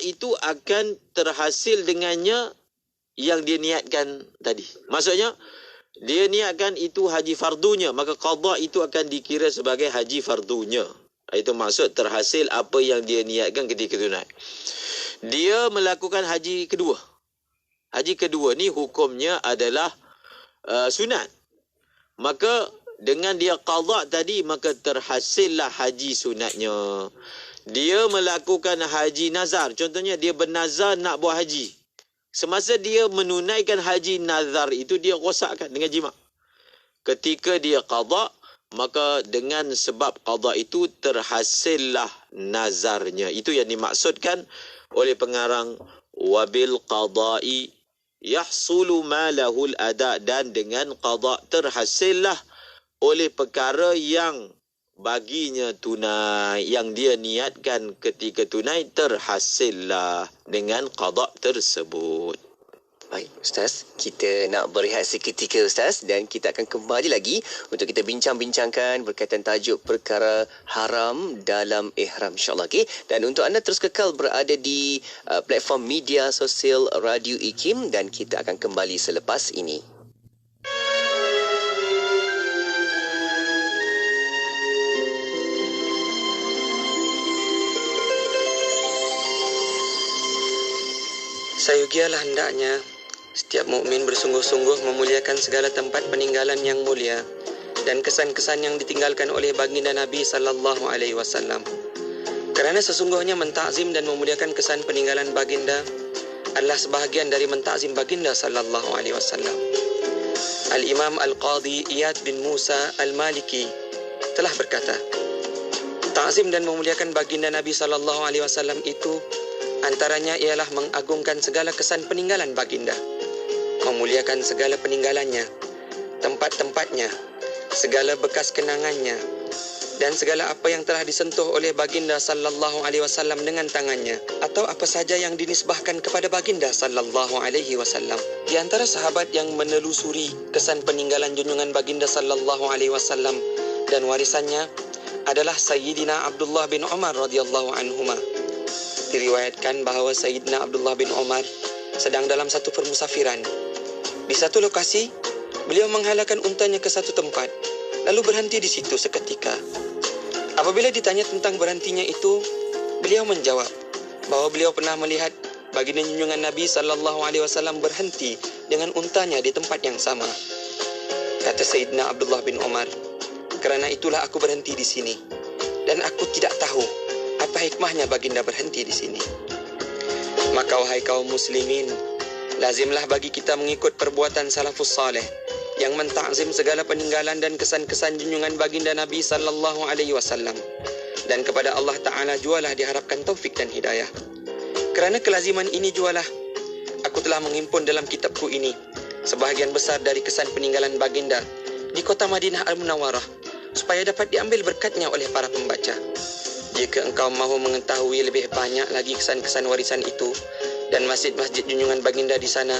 itu akan terhasil dengannya yang dia niatkan tadi. Maksudnya, dia niatkan itu haji fardunya, maka qada itu akan dikira sebagai haji fardunya. Itu maksud terhasil apa yang dia niatkan ketika tunai. Dia melakukan haji kedua. Haji kedua ni hukumnya adalah sunat. Maka dengan dia qada tadi, maka terhasillah haji sunatnya. Dia melakukan haji nazar. Contohnya dia bernazar nak buat haji. Semasa dia menunaikan haji nazar itu, dia rosakkan dengan jima. Ketika dia qada, maka dengan sebab qada itu terhasillah nazarnya. Itu yang dimaksudkan oleh pengarang wabil qada'i yahsulu ma lahul ada, dan dengan qada terhasillah oleh perkara yang baginya tunai, yang dia niatkan ketika tunai, terhasillah dengan qada tersebut. Baik, Ustaz, kita nak berehat seketika, Ustaz, dan kita akan kembali lagi untuk kita bincang-bincangkan berkaitan tajuk perkara haram dalam ihram, insyaAllah. Okay? Dan untuk anda terus kekal berada di platform media sosial Radio IKIM, dan kita akan kembali selepas ini. Sayugialah hendaknya setiap mukmin bersungguh-sungguh memuliakan segala tempat peninggalan yang mulia dan kesan-kesan yang ditinggalkan oleh baginda Nabi sallallahu alaihi wasallam. Kerana sesungguhnya mentakzim dan memuliakan kesan peninggalan baginda adalah sebahagian dari mentakzim baginda sallallahu alaihi wasallam. Al-Imam Al-Qadhi Iyad bin Musa Al-Maliki telah berkata, takzim dan memuliakan baginda Nabi sallallahu alaihi wasallam itu antaranya ialah mengagungkan segala kesan peninggalan baginda, memuliakan segala peninggalannya, tempat-tempatnya, segala bekas kenangannya, dan segala apa yang telah disentuh oleh baginda sallallahu alaihi wasallam dengan tangannya, atau apa saja yang dinisbahkan kepada baginda sallallahu alaihi wasallam. Di antara sahabat yang menelusuri kesan peninggalan junjungan baginda sallallahu alaihi wasallam dan warisannya adalah Sayyidina Abdullah bin Umar radhiyallahu anhuma. Diriwayatkan bahawa Sayyidina Abdullah bin Umar sedang dalam satu permusafiran. Di satu lokasi, beliau menghalakan untanya ke satu tempat, lalu berhenti di situ seketika. Apabila ditanya tentang berhentinya itu, beliau menjawab bahawa beliau pernah melihat baginda junjungan Nabi sallallahu alaihi wasallam berhenti dengan untanya di tempat yang sama. Kata Sayyidina Abdullah bin Umar, kerana itulah aku berhenti di sini, dan aku tidak tahu apa hikmahnya baginda berhenti di sini. Maka wahai kaum muslimin, lazimlah bagi kita mengikut perbuatan salafus saleh yang mentakzim segala peninggalan dan kesan-kesan junjungan baginda Nabi sallallahu alaihi wasallam. Dan kepada Allah Ta'ala jualah diharapkan taufik dan hidayah. Kerana kelaziman ini jualah aku telah menghimpun dalam kitabku ini sebahagian besar dari kesan peninggalan baginda di kota Madinah Al-Munawwarah, supaya dapat diambil berkatnya oleh para pembaca. Jika engkau mahu mengetahui lebih banyak lagi kesan-kesan warisan itu dan masjid-masjid junjungan baginda di sana,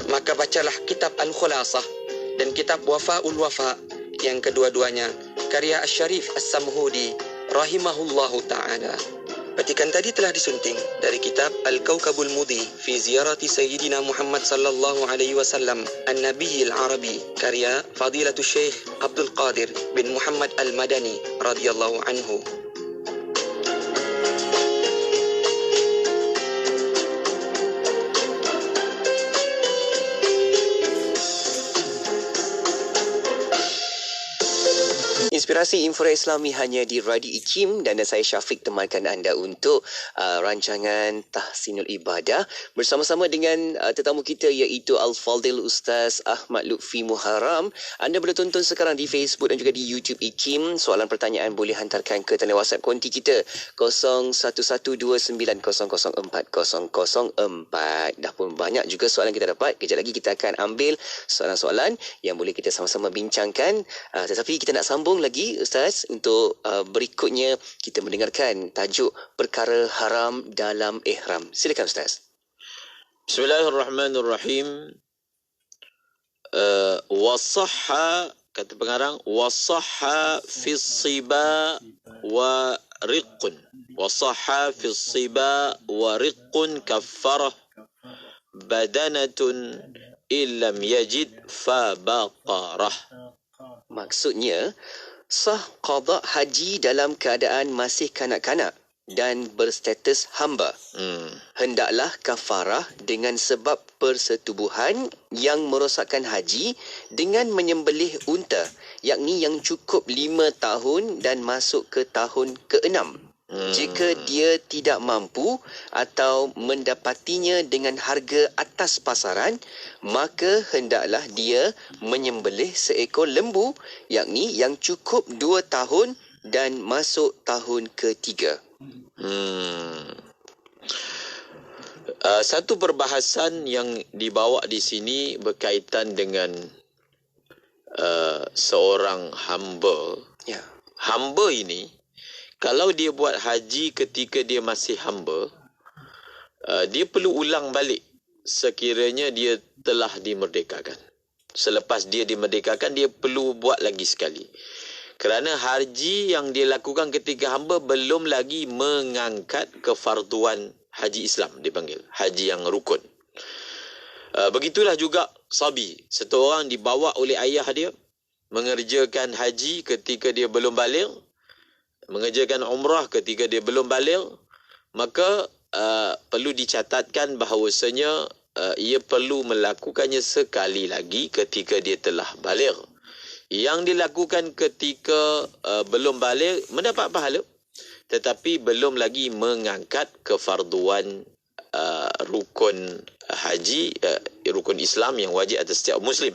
maka bacalah kitab Al-Khulasah dan kitab Wafa'ul Wafa, yang kedua-duanya karya Asy-Syarif As-Samhudi rahimahullahu ta'ala. Petikan tadi telah disunting dari kitab Al-Kawkabul Mudhi fi Ziyarati Sayyidina Muhammad sallallahu alaihi wasallam An-Nabiyil Arabi, karya Fadilatul Syekh Abdul Qadir bin Muhammad Al-Madani radhiyallahu anhu. Inspirasi Info Islami hanya di Radio IKIM, dan saya Syafiq temankan anda untuk rancangan Tahsinul Ibadah bersama-sama dengan tetamu kita iaitu Al-Fadil Ustaz Ahmad Lutfi Muharram. Anda boleh tonton sekarang di Facebook dan juga di YouTube IKIM. Soalan pertanyaan boleh hantarkan ke talian WhatsApp konti kita 011290040004. Dah pun banyak juga soalan kita dapat. Kejap lagi kita akan ambil soalan-soalan yang boleh kita sama-sama bincangkan. Tetapi kita nak sambung lagi Ustaz untuk berikutnya kita mendengarkan tajuk perkara haram dalam ihram. Silakan Ustaz. Bismillahirrahmanirrahim. Wasahha, kata pengarang, wasahha fi siba wa riqqun wa sahha fi siba wa riqqun kaffarah badanatun illam yajid fa baqarah. Maksudnya, sah qada haji dalam keadaan masih kanak-kanak dan berstatus hamba. Hendaklah kafarah dengan sebab persetubuhan yang merosakkan haji dengan menyembelih unta, yakni yang cukup 5 tahun dan masuk ke tahun ke-6. Jika dia tidak mampu atau mendapatinya dengan harga atas pasaran, maka hendaklah dia menyembelih seekor lembu, yakni yang cukup 2 tahun dan masuk tahun ke-3. Satu perbahasan yang dibawa di sini berkaitan dengan seorang hamba. Ya. Hamba ini, kalau dia buat haji ketika dia masih hamba, dia perlu ulang balik sekiranya dia telah dimerdekakan. Selepas dia dimerdekakan, dia perlu buat lagi sekali. Kerana haji yang dia lakukan ketika hamba belum lagi mengangkat kefarduan haji Islam, dipanggil haji yang rukun. Begitulah juga sabi. Satu orang dibawa oleh ayah dia mengerjakan haji ketika dia belum baligh, mengerjakan umrah ketika dia belum baligh, maka perlu dicatatkan bahawasanya ia perlu melakukannya sekali lagi ketika dia telah baligh. Yang dilakukan ketika belum baligh mendapat pahala, tetapi belum lagi mengangkat kefarduan rukun haji, rukun Islam yang wajib atas setiap Muslim.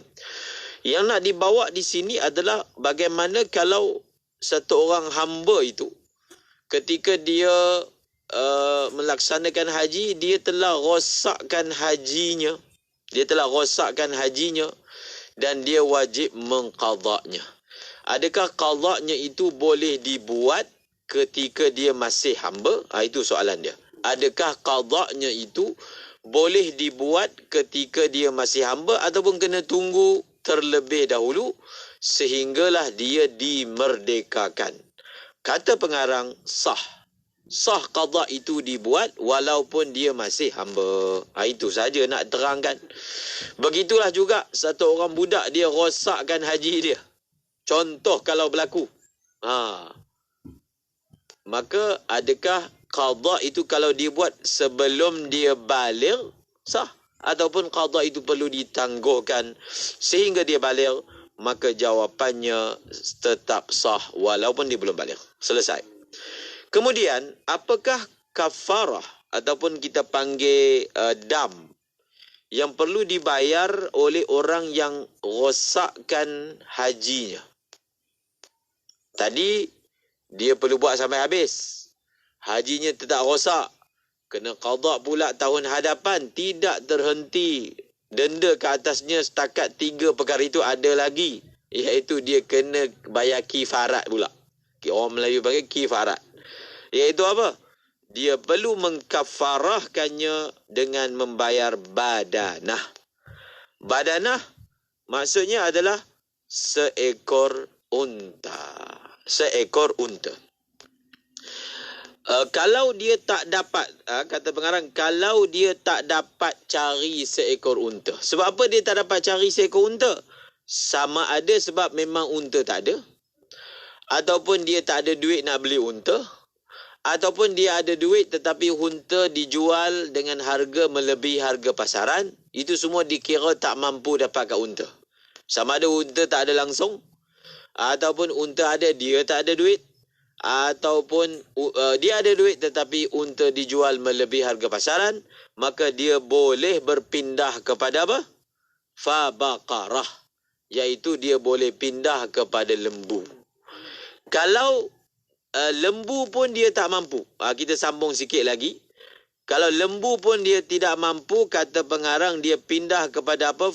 Yang nak dibawa di sini adalah bagaimana kalau satu orang hamba itu ketika dia melaksanakan haji, dia telah rosakkan hajinya. Dan dia wajib mengqadanya. Adakah qadanya itu boleh dibuat ketika dia masih hamba? Itu soalan dia. Adakah qadanya itu boleh dibuat ketika dia masih hamba ataupun kena tunggu terlebih dahulu sehinggalah dia dimerdekakan? Kata pengarang, sah. Sah qada itu dibuat walaupun dia masih hamba. Itu saja nak terangkan. Begitulah juga satu orang budak, dia rosakkan haji dia. Contoh kalau berlaku. Maka adakah qada itu kalau dibuat sebelum dia baligh sah? Ataupun qada itu perlu ditangguhkan sehingga dia baligh? Maka jawapannya tetap sah walaupun dia belum baligh. Selesai. Kemudian, apakah kafarah ataupun kita panggil dam yang perlu dibayar oleh orang yang rosakkan hajinya? Tadi, dia perlu buat sampai habis. Hajinya tetap rosak. Kena qada pula tahun hadapan. Tidak terhenti. Denda ke atasnya setakat 3 perkara itu ada lagi. Iaitu dia kena bayar kifarat pula. Orang Melayu panggil kifarat. Iaitu apa? Dia perlu mengkafarahkannya dengan membayar badanah. Badanah maksudnya adalah seekor unta. Seekor unta. Kalau dia tak dapat, kata pengarang, kalau dia tak dapat cari seekor unta. Sebab apa dia tak dapat cari seekor unta? Sama ada sebab memang unta tak ada, ataupun dia tak ada duit nak beli unta, ataupun dia ada duit tetapi unta dijual dengan harga melebihi harga pasaran. Itu semua dikira tak mampu dapatkan unta. Sama ada unta tak ada langsung, ataupun unta ada dia tak ada duit, ataupun dia ada duit tetapi unta dijual melebihi harga pasaran, maka dia boleh berpindah kepada apa? Fabaqarah, iaitu dia boleh pindah kepada lembu. Kalau lembu pun dia tak mampu, kita sambung sikit lagi. Kalau lembu pun dia tidak mampu, kata pengarang, dia pindah kepada apa?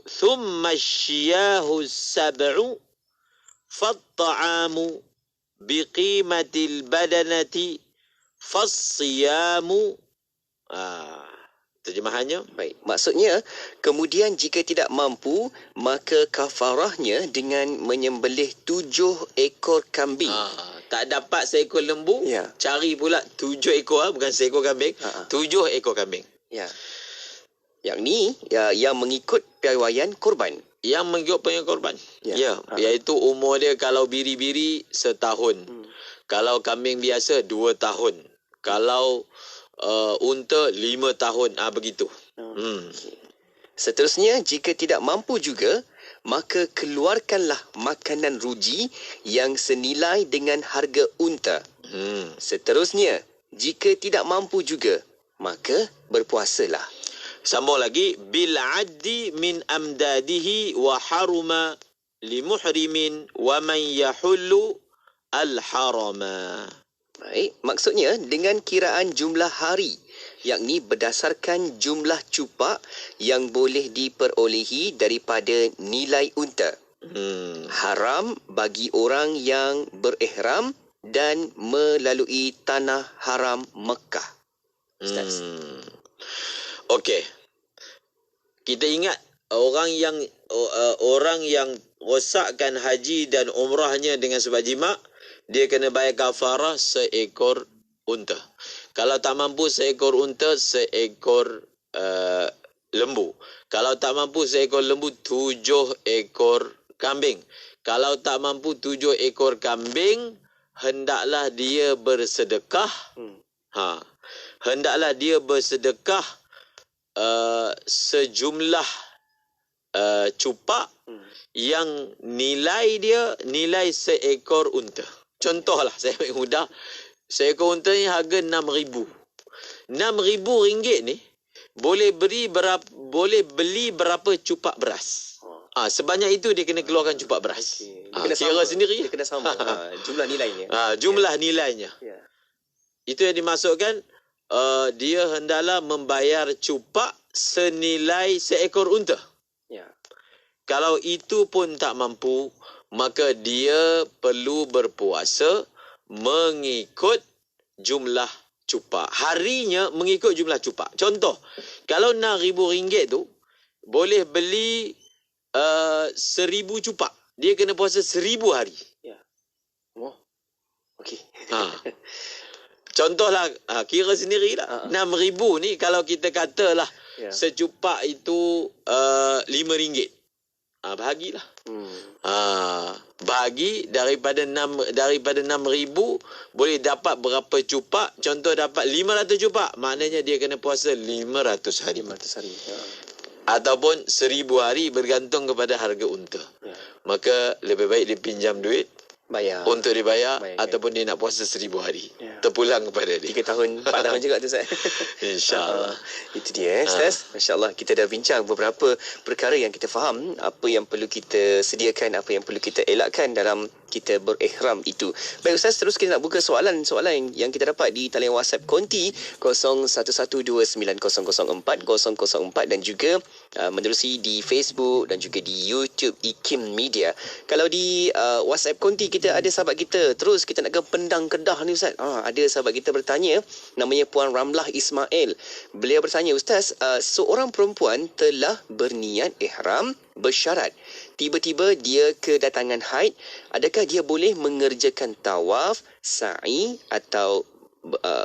Thumma syiyahu sab'u fatta'amu biqimatil badanati fassiyamu. Itu Terjemahannya? Baik, maksudnya kemudian jika tidak mampu maka kafarahnya dengan menyembelih 7 ekor kambing. Tak dapat seekor lembu, Ya. cari pula 7 ekor, bukan seekor kambing, 7 ekor kambing. Ya. Yang ni yang mengikut piawaian korban. Yang mengikut pengen korban. Ya. Iaitu umur dia kalau biri-biri setahun. Kalau kambing biasa 2 tahun. Kalau unta 5 tahun. Begitu. Seterusnya, jika tidak mampu juga, maka keluarkanlah makanan ruji yang senilai dengan harga unta. Seterusnya, jika tidak mampu juga, maka berpuasalah. Sambung lagi, bil addi min amdadihi wa haruma limuhrimin wa man yahullu al harama. Baik, maksudnya dengan kiraan jumlah hari, yakni berdasarkan jumlah cupak yang boleh diperolehi daripada nilai unta. Haram bagi orang yang berihram dan melalui tanah haram Mekah. Ustaz. Okey. Kita ingat orang yang rosakkan haji dan umrahnya dengan sebab jima', dia kena bayar kafarah seekor unta. Kalau tak mampu seekor unta, seekor lembu. Kalau tak mampu seekor lembu, 7 ekor kambing. Kalau tak mampu 7 ekor kambing, hendaklah dia bersedekah. Hendaklah dia bersedekah sejumlah cupak yang nilai seekor unta. Contohlah, saya ambil mudah. Seekor unta ni harga RM6,000. RM6,000 ni boleh beli berapa cupak beras. Sebanyak itu dia kena keluarkan cupak beras. Kira sendiri. Dia kena sama jumlah nilainya. Jumlah nilainya. Itu yang dimaksudkan dia hendaklah membayar cupak senilai seekor unta. Kalau itu pun tak mampu, maka dia perlu berpuasa mengikut jumlah cupak. Harinya mengikut jumlah cupak. Contoh, kalau RM6,000 tu boleh beli 1,000 cupak. Dia kena puasa 1,000 hari. Okey. Contohlah, kira sendirilah. 6,000 ni kalau kita katalah secupak itu RM5. Bahagilah. Bahagi daripada 6,000 boleh dapat berapa cupak. Contoh dapat 500 cupak, maknanya dia kena puasa 500 hari. 500 hari. Ataupun 1,000 hari, bergantung kepada harga unta. Maka lebih baik dia pinjam duit bayar untuk dibayar, ataupun dia nak puasa 1,000 hari. Terpulang kepada dia. 3 tahun, 4 tahun juga tu, Ustaz. InsyaAllah. Itu dia, Ustaz. Masya-Allah, kita dah bincang beberapa perkara yang kita faham, apa yang perlu kita sediakan, apa yang perlu kita elakkan dalam kita berihram itu. Baik Ustaz, terus kita nak buka soalan yang kita dapat di talian WhatsApp Konti 01129004 dan juga menerusi di Facebook dan juga di YouTube IKIM Media. Kalau di WhatsApp Konti kita ada sahabat kita, terus kita nak ke Pendang Kedah ni Ustaz. Ada sahabat kita bertanya, namanya Puan Ramlah Ismail. Beliau bertanya, Ustaz, seorang perempuan telah berniat ihram bersyarat. Tiba-tiba dia kedatangan haid, adakah dia boleh mengerjakan tawaf, sa'i atau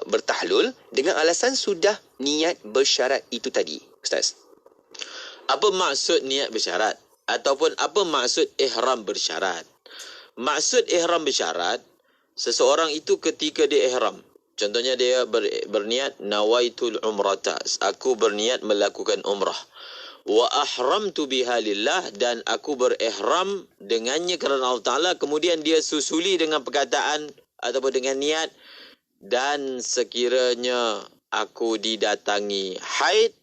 bertahlul dengan alasan sudah niat bersyarat itu tadi, Ustaz? Apa maksud niat bersyarat? Ataupun apa maksud ihram bersyarat? Maksud ihram bersyarat, seseorang itu ketika dia ihram, contohnya dia berniat nawaitul umrata, aku berniat melakukan umrah. Wa ahramtu biha lillah, dan aku berihram dengannya kerana Allah Ta'ala. Kemudian dia susuli dengan perkataan ataupun dengan niat, dan sekiranya aku didatangi haid,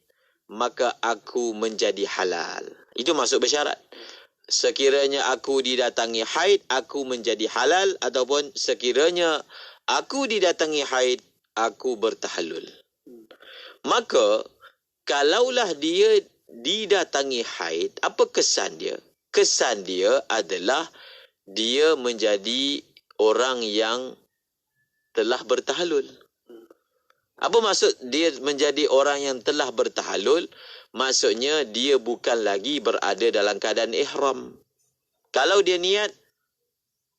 maka aku menjadi halal. Itu maksud bersyarat. Sekiranya aku didatangi haid, aku menjadi halal, ataupun sekiranya aku didatangi haid, aku bertahallul. Maka kalaulah dia didatangi haid, apa kesan dia? Kesan dia adalah dia menjadi orang yang telah bertahallul. Apa maksud dia menjadi orang yang telah bertahallul? Maksudnya dia bukan lagi berada dalam keadaan ihram. Kalau dia niat,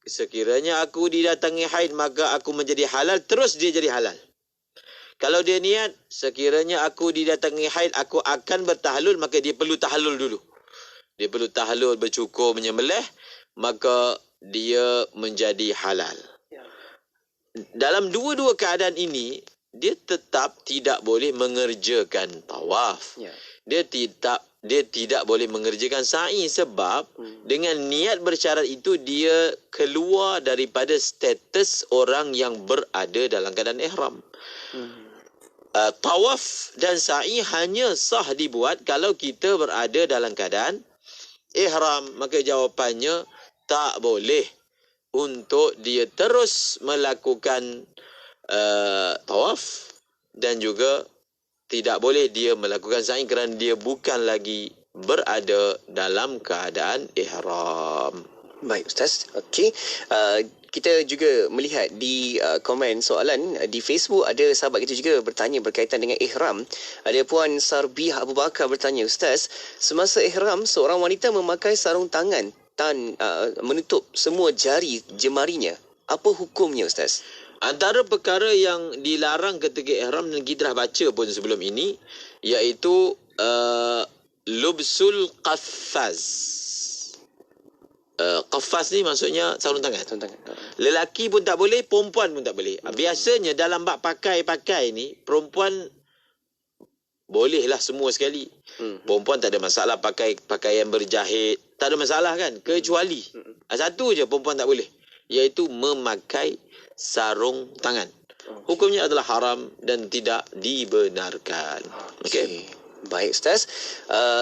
sekiranya aku didatangi haid maka aku menjadi halal, terus dia jadi halal. Kalau dia niat, sekiranya aku didatangi haid aku akan bertahallul, maka dia perlu tahallul dulu. Dia perlu tahallul, bercukur, menyembelih, maka dia menjadi halal. Dalam dua-dua keadaan ini, dia tetap tidak boleh mengerjakan tawaf. Dia tidak boleh mengerjakan sa'i sebab dengan niat bersyarat itu dia keluar daripada status orang yang berada dalam keadaan ihram. Tawaf dan sa'i hanya sah dibuat kalau kita berada dalam keadaan ihram. Maka jawapannya tak boleh untuk dia terus melakukan tawaf dan juga tidak boleh dia melakukan sa'i kerana dia bukan lagi berada dalam keadaan ihram. Baik Ustaz. Okey. Kita juga melihat di komen soalan di Facebook, ada sahabat kita juga bertanya berkaitan dengan ihram. Ada Puan Sarbiah Abu Bakar bertanya, Ustaz, semasa ihram seorang wanita memakai sarung tangan menutup semua jari jemarinya. Apa hukumnya Ustaz? Antara perkara yang dilarang ketika ihram dan kita dah baca pun sebelum ini, iaitu lubsul qaffaz. Qaffaz ni maksudnya sarung tangan. Lelaki pun tak boleh, perempuan pun tak boleh. Biasanya dalam bab pakai-pakai ni, perempuan bolehlah semua sekali. Perempuan tak ada masalah pakai pakaian berjahit, tak ada masalah kan, kecuali satu je perempuan tak boleh, iaitu memakai sarung tangan. Hukumnya adalah haram dan tidak dibenarkan. Okey. Baik Ustaz.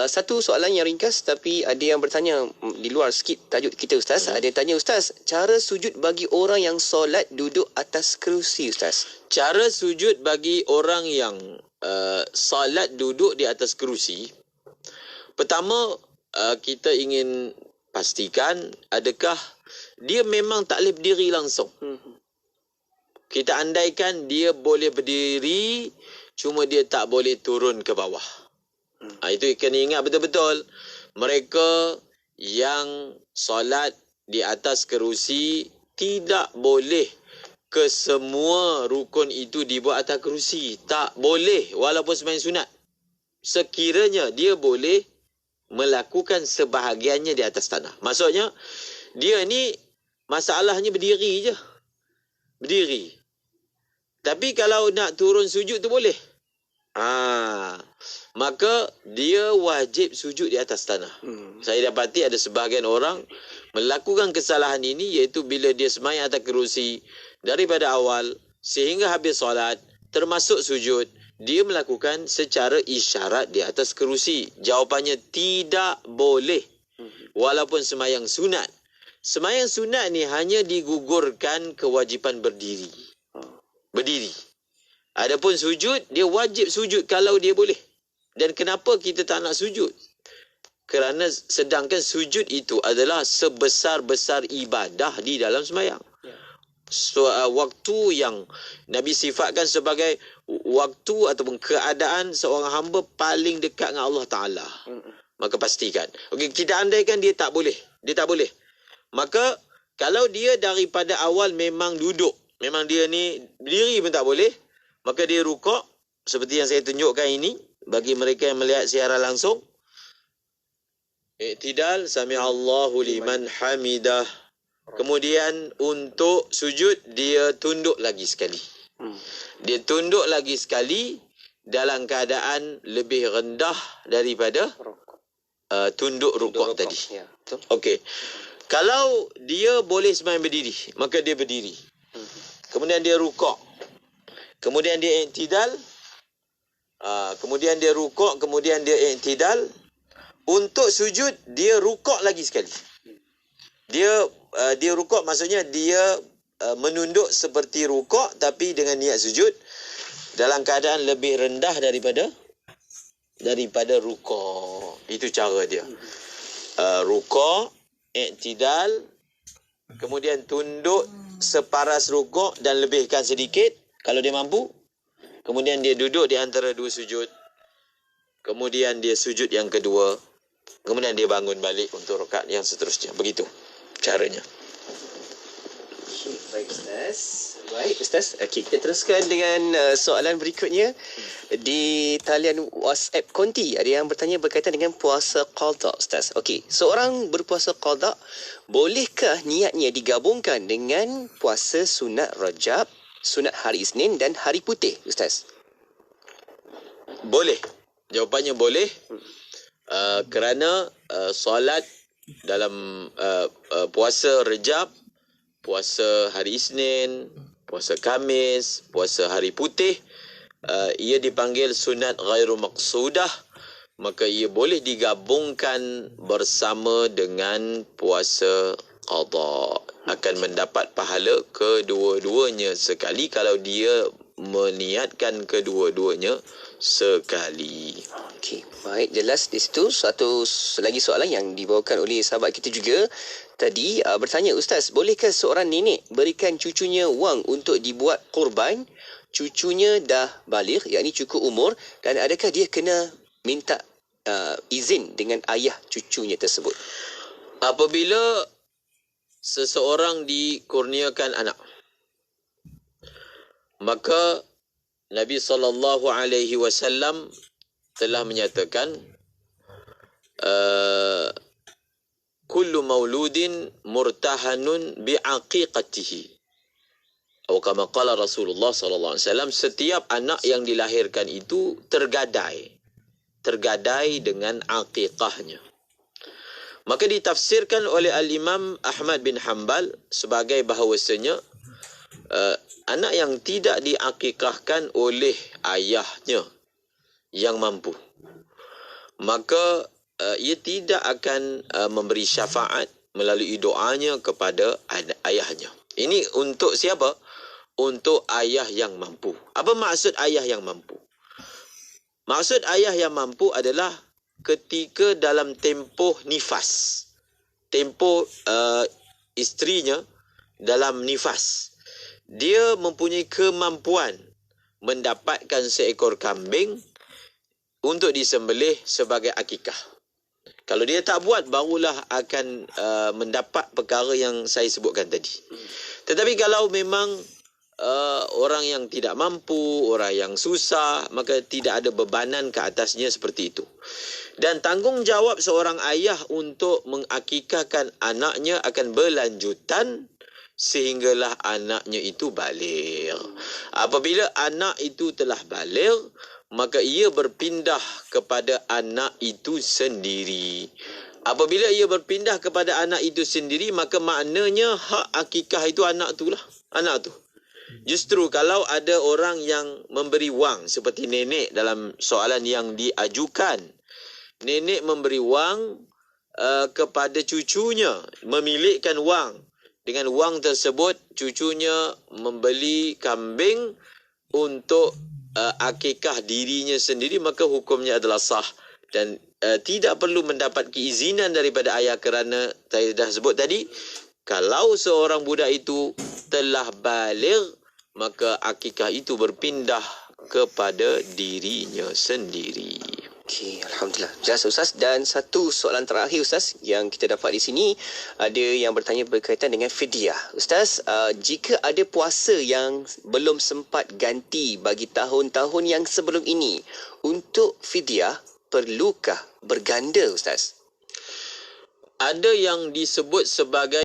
Satu soalan yang ringkas tapi ada yang bertanya di luar sikit tajuk kita Ustaz. Ada yang tanya, Ustaz, cara sujud bagi orang yang solat duduk atas kerusi Ustaz. Cara sujud bagi orang yang solat duduk di atas kerusi. Pertama, kita ingin pastikan adakah dia memang tak boleh berdiri langsung. Kita andaikan dia boleh berdiri, cuma dia tak boleh turun ke bawah. Itu kena ingat betul-betul. Mereka yang solat di atas kerusi tidak boleh ke semua rukun itu dibuat atas kerusi. Tak boleh, walaupun sembahyang sunat. Sekiranya dia boleh melakukan sebahagiannya di atas tanah. Maksudnya, dia ni masalahnya berdiri je. Berdiri. Tapi kalau nak turun sujud tu boleh. Maka dia wajib sujud di atas tanah. Saya dapati ada sebahagian orang melakukan kesalahan ini, iaitu bila dia sembahyang atas kerusi daripada awal sehingga habis solat, termasuk sujud, dia melakukan secara isyarat di atas kerusi. Jawapannya tidak boleh. Walaupun sembahyang sunat. Sembahyang sunat ni hanya digugurkan kewajipan berdiri. Berdiri. Adapun sujud, dia wajib sujud kalau dia boleh. Dan kenapa kita tak nak sujud? Kerana sedangkan sujud itu adalah sebesar-besar ibadah di dalam sembahyang. So, waktu yang Nabi sifatkan sebagai waktu ataupun keadaan seorang hamba paling dekat dengan Allah Ta'ala. Maka pastikan. Okey, kita andaikan dia tak boleh. Dia tak boleh. Maka kalau dia daripada awal memang duduk, memang dia ni berdiri pun tak boleh, maka dia rukuk seperti yang saya tunjukkan ini bagi mereka yang melihat siaran langsung. I'tidal, sami'allahu liman hamidah. Kemudian untuk sujud dia tunduk lagi sekali. Dia tunduk lagi sekali dalam keadaan lebih rendah daripada tunduk rukuk tadi. Okey. Kalau dia boleh sembahyang berdiri, maka dia berdiri. Kemudian dia rukuk. Kemudian dia i'tidal. Kemudian dia rukuk, kemudian dia i'tidal. Untuk sujud, dia rukuk lagi sekali. Dia rukuk, maksudnya dia menunduk seperti rukuk tapi dengan niat sujud dalam keadaan lebih rendah daripada rukuk. Itu cara dia. Rukuk, i'tidal, kemudian tunduk separas rukuk dan lebihkan sedikit kalau dia mampu. kemudian dia duduk di antara dua sujud, kemudian dia sujud yang kedua, kemudian dia bangun balik untuk rakaat yang seterusnya. Begitu caranya. Baik Ustaz. Baik Ustaz. Okey, kita teruskan dengan soalan berikutnya. Di talian WhatsApp Konti ada yang bertanya berkaitan dengan puasa qada Ustaz. Okey, seorang berpuasa qada, bolehkah niatnya digabungkan dengan puasa sunat Rajab, sunat hari Isnin dan hari putih Ustaz? Boleh. Jawapannya boleh. Kerana solat dalam puasa Rajab, puasa hari Isnin, puasa Khamis, puasa hari putih, ia dipanggil sunat ghairu maqsudah, maka ia boleh digabungkan bersama dengan puasa qada. Akan mendapat pahala kedua-duanya sekali kalau dia meniatkan kedua-duanya sekali. Okey, baik, jelas di situ. Satu lagi soalan yang dibawakan oleh sahabat kita juga tadi bertanya, Ustaz, bolehkah seorang nenek berikan cucunya wang untuk dibuat korban? Cucunya dah baligh, yakni cukup umur, dan adakah dia kena minta izin dengan ayah cucunya tersebut? Apabila seseorang dikurniakan anak, maka Nabi SAW telah menyatakan kullu mauludin murtahanun bi'aqiqatihi. Atau kama qala Rasulullah SAW, setiap anak yang dilahirkan itu tergadai dengan aqiqahnya. Maka ditafsirkan oleh Al-Imam Ahmad bin Hanbal sebagai bahawasanya anak yang tidak diakikahkan oleh ayahnya yang mampu, maka ia tidak akan memberi syafaat melalui doanya kepada ayahnya. Ini untuk siapa? Untuk ayah yang mampu. Apa maksud ayah yang mampu? Maksud ayah yang mampu adalah ketika dalam tempoh nifas, tempoh isterinya dalam nifas, dia mempunyai kemampuan mendapatkan seekor kambing untuk disembelih sebagai akikah. Kalau dia tak buat, barulah akan mendapat perkara yang saya sebutkan tadi. Tetapi kalau memang orang yang tidak mampu, orang yang susah, maka tidak ada bebanan ke atasnya seperti itu. Dan tanggungjawab seorang ayah untuk mengakikahkan anaknya akan berlanjutan sehinggalah anaknya itu baligh. Apabila anak itu telah baligh, maka ia berpindah kepada anak itu sendiri. Apabila ia berpindah kepada anak itu sendiri, maka maknanya hak akikah itu anak tu lah. Anak tu. Justru kalau ada orang yang memberi wang, seperti nenek dalam soalan yang diajukan, nenek memberi wang kepada cucunya, memilikkan wang. Dengan wang tersebut, cucunya membeli kambing untuk akikah dirinya sendiri, maka hukumnya adalah sah. Dan tidak perlu mendapat keizinan daripada ayah, kerana saya dah sebut tadi, kalau seorang budak itu telah baligh, maka akikah itu berpindah kepada dirinya sendiri. Okey, Alhamdulillah. Jelas Ustaz. Dan satu soalan terakhir Ustaz yang kita dapat di sini, ada yang bertanya berkaitan dengan fidyah. Ustaz, jika ada puasa yang belum sempat ganti bagi tahun-tahun yang sebelum ini, untuk fidyah perlukah berganda Ustaz? Ada yang disebut sebagai